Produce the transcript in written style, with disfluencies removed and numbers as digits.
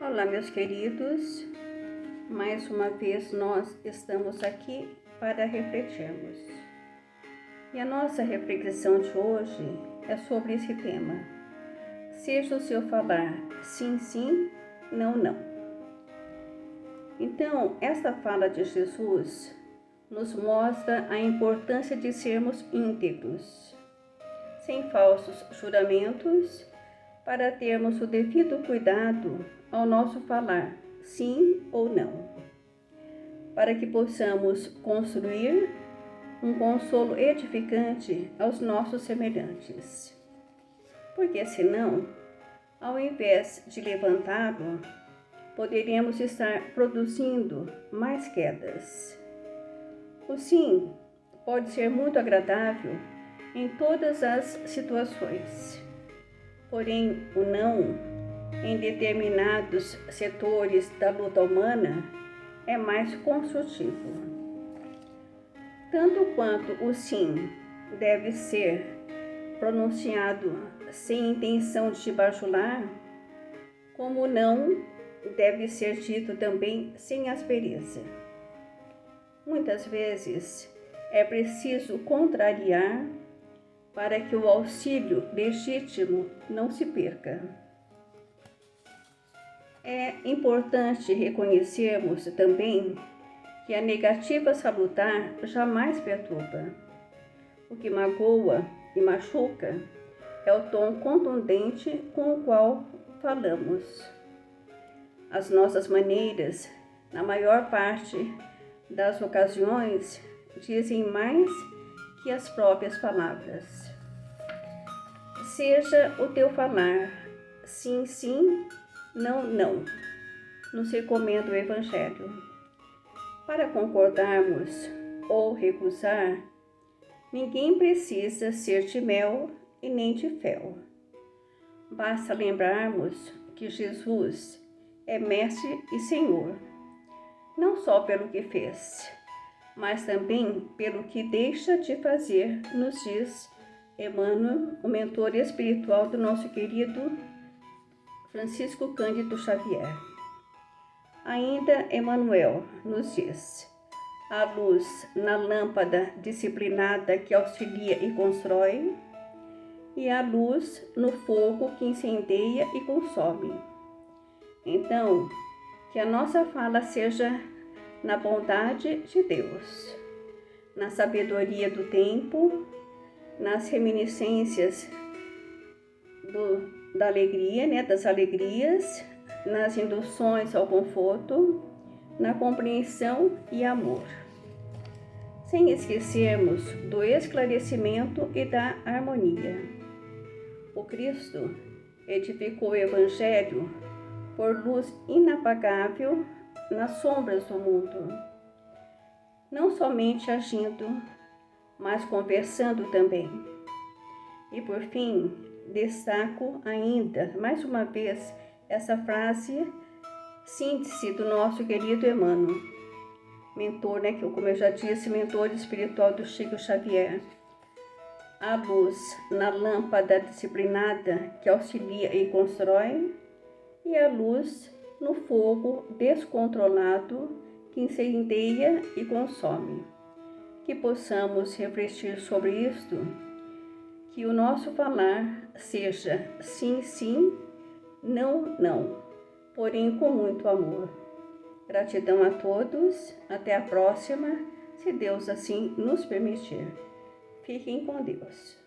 Olá, meus queridos. Mais uma vez nós estamos aqui para refletirmos. E a nossa reflexão de hoje é sobre esse tema. Seja o seu falar sim, sim, não, não. Então, esta fala de Jesus nos mostra a importância de sermos íntegros, sem falsos juramentos, para termos o devido cuidado ao nosso falar, sim ou não, para que possamos construir um consolo edificante aos nossos semelhantes. Porque senão, ao invés de levantá-lo, poderíamos estar produzindo mais quedas. O sim pode ser muito agradável em todas as situações. Porém, o não, em determinados setores da luta humana, é mais construtivo. Tanto quanto o sim deve ser pronunciado sem intenção de te bajular, como o não deve ser dito também sem aspereza. Muitas vezes é preciso contrariar para que o auxílio legítimo não se perca. É importante reconhecermos também que a negativa salutar jamais perturba. O que magoa e machuca é o tom contundente com o qual falamos. As nossas maneiras, na maior parte das ocasiões, dizem mais que as próprias palavras. Seja o teu falar sim, sim, não, não, nos recomenda o Evangelho. Para concordarmos ou recusar, ninguém precisa ser de mel e nem de fel. Basta lembrarmos que Jesus é Mestre e Senhor, não só pelo que fez, mas também pelo que deixa de fazer, nos diz Emmanuel, o mentor espiritual do nosso querido Francisco Cândido Xavier. Ainda Emmanuel nos diz: a luz na lâmpada disciplinada que auxilia e constrói, e a luz no fogo que incendeia e consome. Então, que a nossa fala seja na bondade de Deus, na sabedoria do tempo, nas reminiscências da alegria, das alegrias, nas induções ao conforto, na compreensão e amor. Sem esquecermos do esclarecimento e da harmonia. O Cristo edificou o Evangelho por luz inapagável nas sombras do mundo, não somente agindo, mas conversando também. E por fim, destaco ainda, mais uma vez, essa frase síntese do nosso querido Emmanuel, mentor, como eu já disse, mentor espiritual do Chico Xavier. A luz na lâmpada disciplinada que auxilia e constrói, e a luz no fogo descontrolado que incendeia e consome. Que possamos refletir sobre isto, que o nosso falar seja sim, sim, não, não, porém com muito amor. Gratidão a todos, até a próxima, se Deus assim nos permitir. Fiquem com Deus.